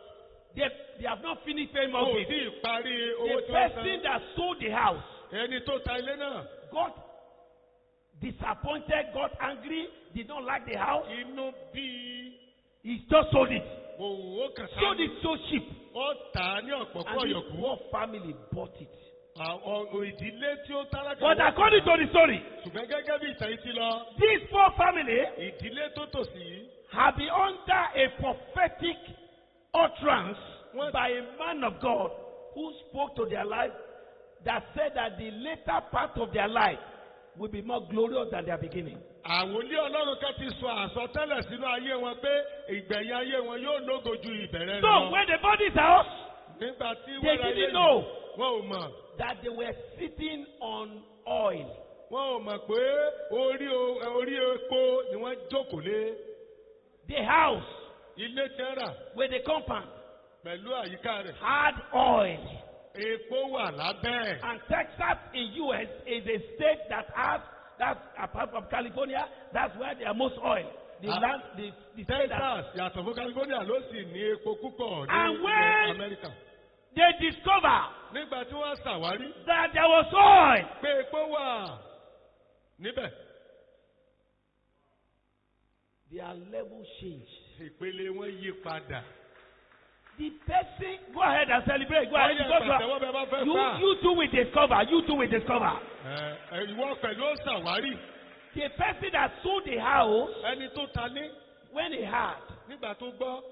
They have not finished paying wọ́n ò mortgage. tí ì parí owó The tí wọ́n person san. that sold the house Ẹni tó ta ilé náà, got disappointed, got angry, did not like the house. inú bí He just sold it. òun ó kàn Sold sáà. it so cheap. Ó tà á ní ọ̀pọ̀ And this kọ̀yọ̀kú. poor family bought it. Àwọn ìdílé tí ó tálákà. But according to the story, Ṣùgbọ́n gẹ́gẹ́ bí ìtàn yìí ti lọ, this poor family ìdílé tó tòsí yìí, have been under a prophetic utterance by a man of God who spoke to their life that said that the later part of their life will be more glorious than their beginning. àwọn ilé Ọlọ́run kan ti sọ àsọtẹ́lẹ̀ sínú ayé wọn pé ìgbẹ̀yìn ayé wọn yóò lógo ju ìbẹ̀rẹ̀ rẹ̀ So lọ. when they bought this house, Nígbà tí they wọ́n ra ilé didn't yìí, know wọn ò mọ̀. that they were sitting on oil. Wọn ò mọ̀ pé orí epo ni wọ́n jókòó lé. The house Ilé tí wọ́n rà with the compound pẹ̀lú àyíká rẹ̀. had oil. Epo wà lábẹ́ ẹ̀. And Texas in US is a state that has, that's apart from California, that's where there are most oil. The land, the state that Texas yàtọ̀ fún California ló sì ní epo púpọ̀ ní And ilẹ̀ when- Amẹ́ríkà. they discover Nígbà tí wọ́n ṣàwárí that there was oil, pé epo wà níbẹ̀, their level changed. ìpele wọn yí padà. The person, go ahead and celebrate. Go ahead. Ọyẹ Because pàtẹ́wọ́ bẹ́ẹ̀ bá fẹ́ fà. you too will discover. You too will discover. Ìwọ pẹ̀lú ó ṣàwárí. The person that sold the house, Ẹni tó ta ní when he had, nígbà tó gbọ́,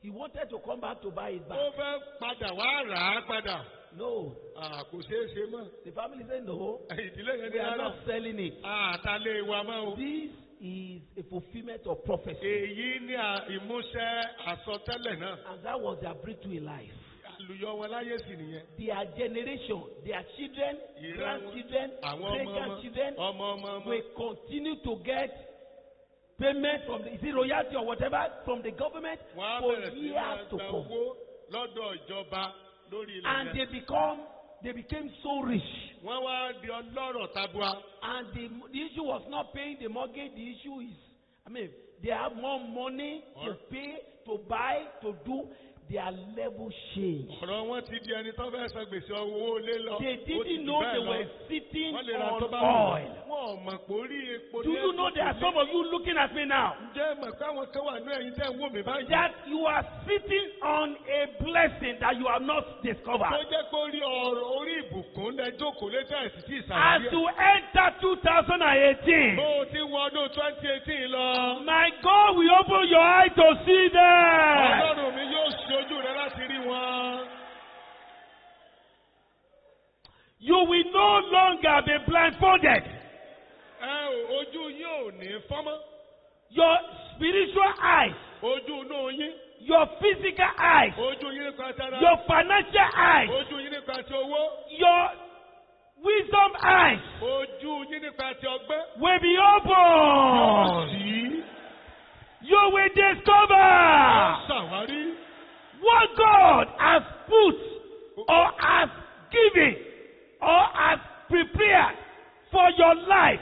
he wanted to come back to buy it back. ó fẹ́ padà wá rà á padà. No. Kò ṣeé ṣe mọ́. The family said no. Ìdílé yẹn ní We are rárá. not selling it. Àtàlẹ́ wa mọ́ o. This is a fulfillment of prophecy. Èyí ni ìmúṣẹ àsọtẹ́lẹ̀ náà. And that was their breakthrough in life. Àlùyọ wọn láyé sì nìyẹn. Their generation, their children, Ìran wọn, grandchildren, àwọn great ọmọ grandchildren ọmọ. will continue to get payment from the, is it royalty or whatever, from the government Wọ́n á for bẹ̀rẹ̀ sí years máa to gba come. owó lọ́dọ̀ ìjọba lórí ilẹ̀ And yẹn. they became so rich. Wọ́n wá di ọlọ́rọ̀ tabua. And the issue was not paying the mortgage. The issue is, they have more money to pay, to buy, to do. Their level changed. Ọ̀rọ̀ wọn ti di ẹni tó fẹ́ san gbèsè owó lé lọ. They Ó ti didn't jù know bẹ́ẹ̀ they lọ. were sitting Wọ́n lè ra tó on bá wù. oil. Wọ́n ò mọ̀ pé orí epo Do ní you know there are some of you looking at me now? Ǹjẹ́ mọ̀ pé àwọn kan wà ní ẹ̀yin tẹ́ ń wò mí báyìí? That you are sitting on a blessing that you have not Tó discovered. jẹ́ pé orí ìbùkún lẹ jókòó létí àìsí tí As ìsàlẹ̀ you enter 2018, Bó o ti wọ ọdún 2018 lọ. my God will open your eye to see them. Ọlọ́run mi yóò ṣe ojú rẹ láti rí wọn. You will no longer be blindfolded. Ojú yín ò ní fọ́mọ́. Your spiritual eyes, Ojú inú yín. your physical eyes, Ojú yín nípa tara. your financial eyes, Ojú yín nípa ti owó. your wisdom eyes Ojú yín nípa ti ọgbẹ́. will be open. Sí. You will discover Ṣàwárí. what God has put or has given or has prepared for your life,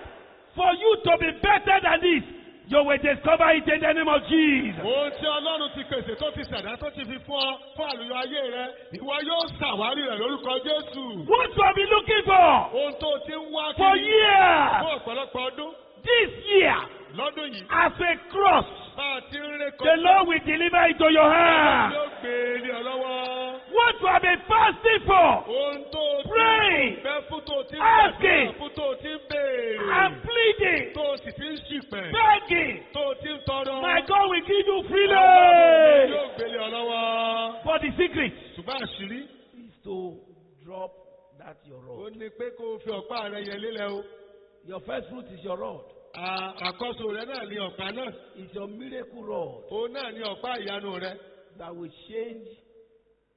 for you to be better than this. You will discover it in the name of Jesus. Ohun tí Ọlọ́run ti pèsè tó ti ṣẹ̀dá tó ti fi fún ọ fún àlùyọ ayé rẹ, ìwọ yóò ṣàwárí rẹ̀ lórúkọ Jésù. What you have been looking for Ohun tó ti ń wá for kiri years, fún ọ̀pọ̀lọpọ̀ ọdún this year, lọ́dún yìí. as a cross, Bá a ti ń ré the Lord will deliver it to your hand. Yóò gbé e lé ọ lọ́wọ́. What you have been fasting for, Ohun tó ti Pray. fẹ́ fún tó ti ń Asking. gbàdúrà fún tó ti ń béèrè. and pleading, Tó sì ti ń ṣìpẹ̀. begging, Tó ti ń tọrọ. my God will give you Ọlọ́run freely. yóò gbélé ọ lọ́wọ́. But the secret Ṣùgbọ́n àṣírí. is to drop that your Ó rod. ní pé kó o fi ọ̀pá rẹ yẹ lélẹ̀ o. Your first fruit is your rod. Àkọ́so rẹ náà ni ọ̀pá náà. It's your miracle rod Òun náà ni ọ̀pá ìyanu rẹ that will change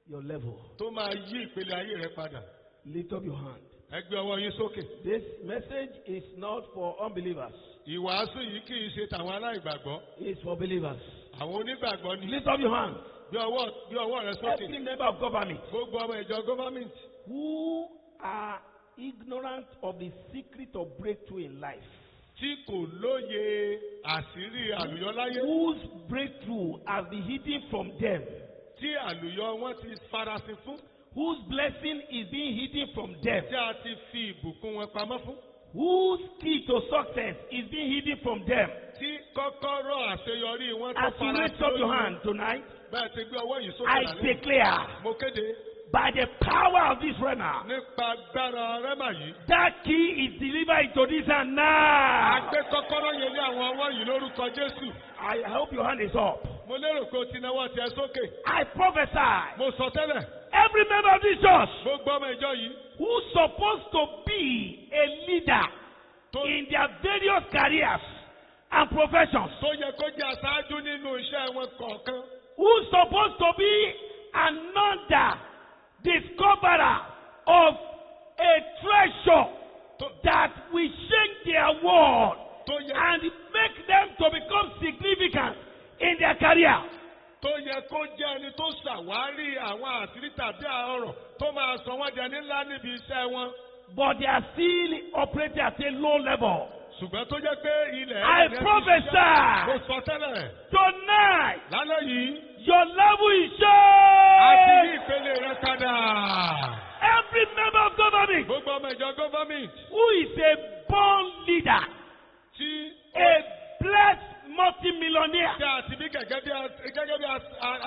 your level. tó máa yí ìpele ayé rẹ padà. Lift up your hand. Ẹ gbé ọwọ́ yín sókè. This message is not for unbelievers. Ìwàásù yìí kì í ṣe tàwọn aláìgbàgbọ́. It's for believers. Àwọn onígbàgbọ́ ni. Lift up your hand. Gbé ọwọ́ rẹ sókè. Every member of government Gbogbo ọmọ ìjọ gọ́fàmìntì who are ignorant of the secret of breakthrough in life, tí kò lóye àṣírí àlùyọ láyé. whose breakthrough has been hidden from them, Tí àlùyọ wọn ti farasin fún. whose blessing is being hidden from them, Tí a ti fi ìbùkún wọn pamọ́ fún. whose key to success is being hidden from them. Tí kọ́kọ́rọ́ àṣeyọrí wọn tó As you raise up your hand tonight, Bẹ́ẹ̀ ti gbé ọwọ́ yìí sókè I lálẹ́. declare Mo kéde by the power of this rema, nípa agbára rẹ́mà yìí. that key is delivered into this hand A now. gbé kọ́kọ́rọ́ yẹn ní àwọn ọwọ́ yìí lórúkọ Jésù. I hope your hand is up. Mo lérò pé o ti náwó tiẹ̀ sókè. I prophesy Mo sọ tẹ́lẹ̀. every member of this church Gbogbo ọmọ ìjọ yìí who's supposed to be a leader tó in their various careers and professions, tó yẹ kó jẹ́ aṣáájú nínú iṣẹ́ wọn kọ̀ọ̀kan. who's supposed to be another discoverer of a treasure that will change their world Tó yẹ and make them to become significant in their career. tó yẹ kó jẹ́ ẹni tó ṣàwárí àwọn àṣírí tàbí ọ̀rọ̀ tó máa sọ wọ́n di ẹni ńlá níbi iṣẹ́ wọn. But they are still operating at a low level. Ṣùgbọ́n tó jẹ́ pé ilẹ̀ I ẹ̀rẹ̀ ti prophesy. ṣiṣẹ́. Mo sọ tẹ́lẹ̀. Tonight, Lálẹ́ yìí, your level is a ti yí changed. ìpele rẹ padà. Every member of government Gbogbo ọmọ ìjọ gọ́fàmìntì who is a born leader, tí a blessed multimillionaire, tí a ti bí gẹ́gẹ́ bí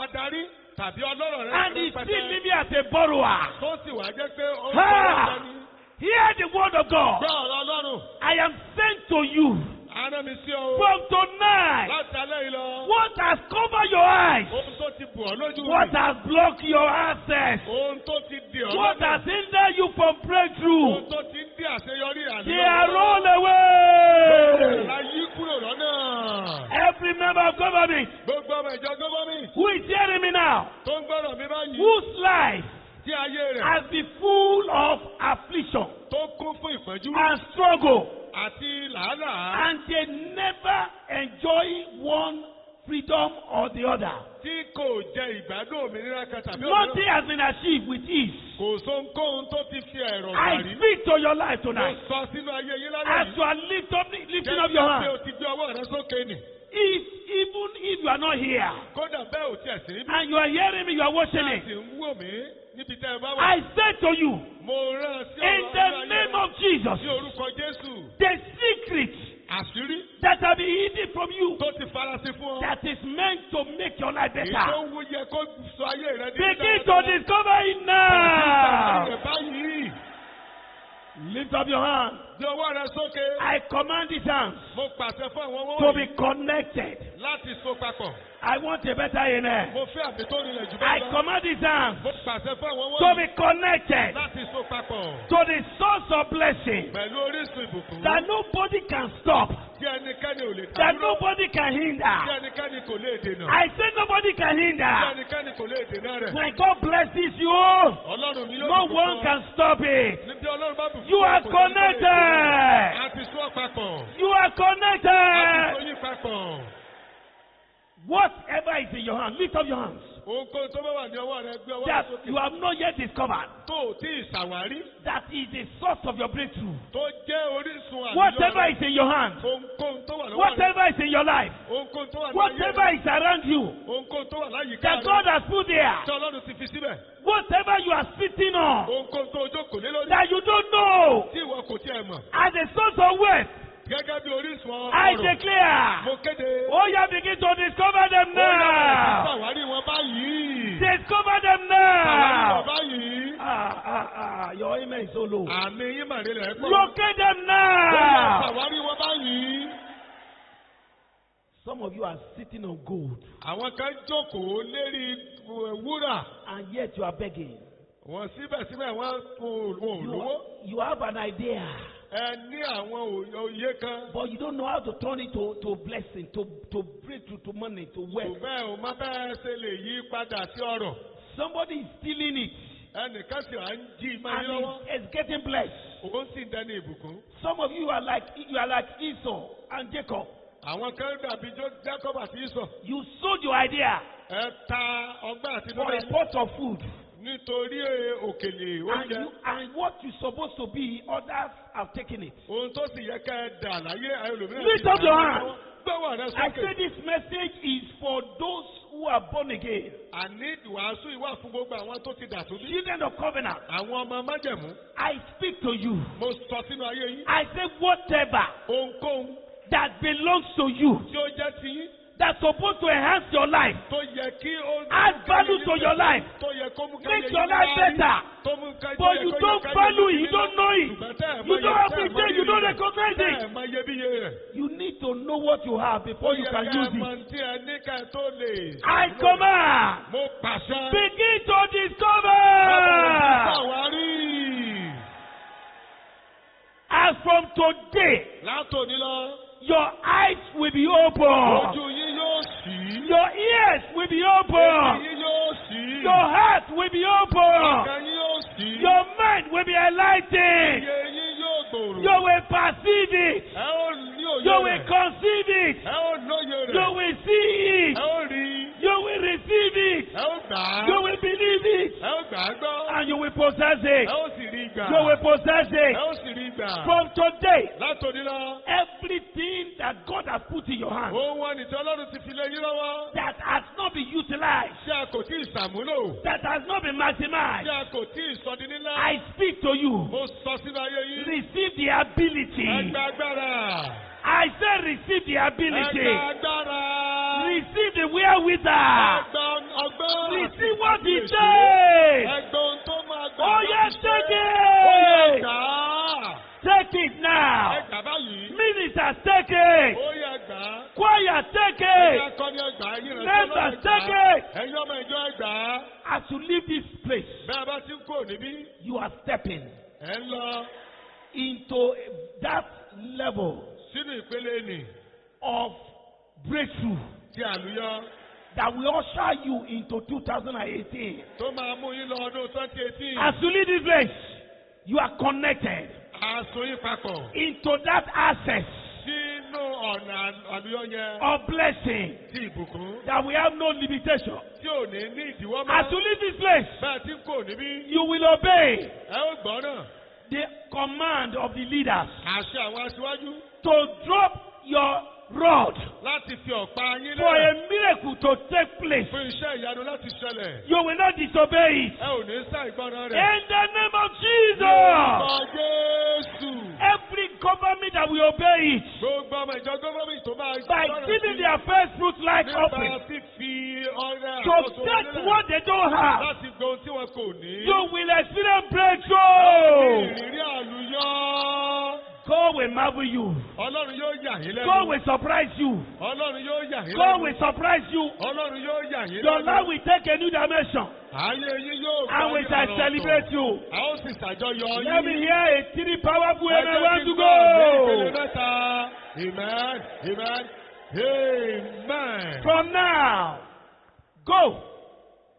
adarí tàbí ọlọ́rọ̀ rẹ and is still living as a borrower. tó sì wá jẹ́ pé ó ń Ha! bọ̀ ọ́ Hear the word of God. gbọ́ ọ̀rọ̀ Ọlọ́run. I am sent to you Àná mi sí ọ. from tonight. Láti alẹ́ yìí lọ. What has covered your eyes? Ohun tó ti bù ọ́ lójú What rẹ̀. has blocked your access? Ohun tó ti dì ọ́ What lọ́nà. has hindered you from breakthrough? Ohun tó ti ń dí àṣeyọrí They are àlùyọ. all away. La yí kúrò lọ́nà. Every member of government Gbogbo ọmọ ìjọ gọ́fàmìntì who is hearing me now, tó ń gbọ́dọ̀ mi báyìí. whose life Tí ayé rẹ̀ has been full of affliction tó kún fún ìpọ́njú and struggle, àti làálàá. and they never enjoy one freedom or the other. Tí kò jẹ ìgbádùn òmìnira kan tàbí Nothing òmìnira. has been achieved with ease. Kò sóhunkóhun tó ti fi ẹ̀rọ I gbàrí. speak to your life Mo tonight. sọ sínú ayé yín lálẹ́ As yìí. you are lifting up Jẹ́ your pé hand, o ti gbé ọwọ́ rẹ sókè nì. even if you are not here Kódà bẹ́ẹ̀ ò tiẹ̀ sí níbí. and you are hearing me, you are watching Tí a it, sì ń wò mí níbi tẹ́ ẹ bá wà. I say to you, Mo rán sí in ọ̀rọ̀ the ayé name rẹ. of Jesus, Ní orúkọ Jésù. the secret Àṣírí that have been hidden from you, tó ti farasin fún ọ. that is meant to make your life Èyí tó better, ń wú yẹ kó sọ ayé rẹ di begin to discover it now. Báyìí, Lift up your hand. gbé ọwọ́ rẹ sókè. I command these hands Mo pàṣẹ fún àwọn ọwọ́ to be yìí connected. láti so papọ̀. I want a better amen. Mo fẹ́ àmì tó rinlẹ̀ jù I bẹ́ẹ̀ lọ. command these hands Mo pàṣẹ fún àwọn ọwọ́ to yìí be connected láti so papọ̀ to the source of blessing pẹ̀lú orísun ìbùkún. that nobody can stop, Tí ẹnikẹ́ni ò lè that dádúró. nobody can Tí hinder. ẹnikẹ́ni kò lè dènà. I say nobody can Tí hinder. ẹnikẹ́ni kò lè dènà rẹ̀. When God blesses you, Ọlọ́run ni yóò no bùkún one fún ọ. can stop it. Níbi Ọlọ́run bá bùkún You fún ọ, are kò sẹ́ni tó lè dènà. connected. A ti sún ọ papọ̀. You are A ti connected. sún yín papọ̀. Whatever is in your hand, lift up your hands. Ohunkóhun tó bá wà ní ọwọ́ rẹ gbé ọwọ́ rẹ That sókè. you have not yet discovered. Tó ò tí ì ṣàwárí. That is the source of your breakthrough. Tó jẹ́ orísun àlùyọ Whatever rẹ. is in your hand, Ohunkóhun tó wà lọ́wọ́ rẹ. whatever is in your life, Ohunkóhun tó wà ní ayé whatever rẹ. is around you, Ohunkóhun tó wà láyìíká that rẹ. God has put there, Tí Ọlọ́run ti fi síbẹ̀. whatever you are sitting on, Ohunkóhun tó jókòó lé lórí. that you don't know, Tí ìwọ kò tiẹ̀ mọ̀. as a source of wealth, Gẹ́gẹ́ bí orísun I ọrọ̀. declare, Mo kéde. oh, you begin to discover them Ó yá bẹ̀rẹ̀ sí now. ṣàwárí wọn báyìí. Discover them Ṣàwárí wọn now. so low. Àmì yín màrìlẹ̀ pọ̀. Locate them Ó yẹ now. ṣàwárí wọn báyìí. Some of you are sitting on gold, Àwọn kan jókòó lérí wúrà. and yet you are begging. Wọ́n síbẹ̀síbẹ̀ wọ́n ò lówó. You have an idea, Ẹ ní àwọn òye kan. but you don't know how to turn it to blessing, to breakthrough, to money, to Kò wealth. bẹ́ẹ̀ ò má bẹ́ẹ̀ ṣe lè yí padà sí ọ̀rọ̀. Somebody is stealing it, Ẹnìkan sì à ń jí ìmọ̀ yín and lọ́wọ́. it's getting blessed. Òun sì ń dẹni ìbùkún. Some of you are like Esau and Jacob. Àwọn kan dàbí Jacob àti Esau. You sold your idea Ẹ ta ọgbẹ́ àti for a dúdú pot of food, nítorí òkèlè oúnjẹ. and what you're supposed to be, others have taken it. Ohun tó sì yẹ ká ẹ dà láyé ẹlòmíràn. Lift up your hand. Gbọ́wọ́ rẹ I sókè. say this message is for those who are born again, Àní ìwàásù ìwà fún gbogbo àwọn tó ti dà tó bí. children of covenant. Àwọn ọmọ májẹ̀mú. I speak to you. Mo sọ sínú ayé yín. I say whatever Ohunkóhun that belongs to you, tí ó jẹ́ ti yín that's supposed to enhance your life, tó yẹ kí ó. add value to your life, Tó yẹ kó mú make your life better. Tó mú ká But you don't value it, you don't know it, you don't appreciate, you don't recognize it. Bẹ́ẹ̀ mọ iyebíye rẹ̀. You need to know what you have before you can use it. Tí ẹ ní ká ẹ tó lè. I command, Mo pàṣẹ. begin to discover. Ṣàwárí. As from today, Látòní lọ. your eyes will be open, Ojú yín yóò ṣí. your ears will be Etí open, yín yóò ṣí. your heart will be open, Ọkàn yín yóò ṣí. your mind will be enlightened, Iye yín yóò gbòòrò. you will perceive it, Ẹ ó ní òye you will rẹ̀. conceive it, Ẹ ó lóye you rẹ̀. will see it, Ẹ ó rí. you will receive it, Ẹ ó gbà á. you will believe it, Ẹ ó gbà á gbọ́. and you will possess Ẹ it. ó sì rí gbà. You will possess Ẹ it. ó sì rí gbà. From today, Látòní lọ. everything that God has put in your hand Ohun wọn nìtí Ọlọ́run ti fi lé yín lọ́wọ́. that has not been utilized, Ṣé a kò tí ì ṣàmúlò? that has not been Ṣé maximized, a kò tí ì sọ di nílá? I speak to you. Mo sọ sínú ayé yín. Receive the ability. Ẹgbẹ́ agbára. I say receive the ability. Ẹgbẹ́ agbára. Receive the wherewithal. Ẹgbẹ́ ọgbọ́n. Receive what he says. Ẹgbẹ́ ohun tó máa gbà. Oh yes, take Ó yẹ it. gbà á. Take it now. Ẹgbà báyìí. Ministers, take it. Ó yẹ gbà á. Choir, take Ẹgbẹ́ it. akọni ẹgbà á. Yín rẹ̀ Members, sọ́nà take ẹgbà á. it. Ẹ̀yin ọmọ ìjọ ẹgbà á. As you leave this place, Bẹ́ẹ̀ bá ti ń kó níbí. you are stepping Ẹ ń lọ into that level sínú ìpele nì of breakthrough tí àlùyọ that will usher you into 2018. tó máa mú yín lọ ọdún 2018. As you leave this place, you are connected Aṣọ yín papọ̀ into that access sínú ọ̀nà àlùyọ yẹn of blessing tí ìbùkún that will have no limitation. tí ò ní ní ìdíwọ́ As you mọ́. leave this place, Bẹ́ẹ̀ tí ń kó níbí. you will obey Ẹ ó gbọ́ náà. the command of the leaders Àṣẹ àwọn aṣíwájú to drop your rod láti fi ọ̀pá yín for lẹ̀ a miracle to take place. fún iṣẹ́ ìyanu láti ṣẹlẹ̀. You will not disobey it. Ẹ ò ní sá ìgbọràn rẹ̀. In the name of Jesus, Orúkọ Jésù. every government that will obey it Gbogbo ọmọ ìjọ gọ́fọ́mì tó máa by gbọ́ràn giving sí their first fruit like offering nípa fífi ọrẹ to àkóso take nílẹ̀ what they don't have, láti gbọ́ ohun tí wọn kò ní. you will experience breakthrough. Ìrírí àlùyọ. God will marvel you. Ọlọ́run yóò yà yín God lẹ́nu. will surprise you. Ọlọ́run yóò yà yín God lẹ́nu. will surprise you. Ọlọ́run yóò yà yín Your lẹ́nu. life will take a new dimension, Ayé yín yóò and we shall celebrate you. A ó sì ṣàjọyọ̀ Let me yín. hear a three powerful Ẹ amen. jẹ́ Want kí to n gbọ́ ní ìpele go? mẹ́ta. Amen. Amen. Amen. From now, go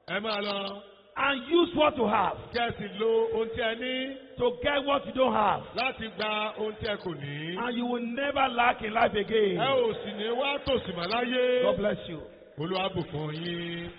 Ẹ máa lọ. and use what you have Kí ẹ sì lo ohun tí ẹ ní to get what you don't have, láti gba ohun tí ẹ kò ní. and you will never lack in life Ẹ again. ò sì ní wá tòsí mọ́ láyé. God bless you. Olúwa bùkún yín.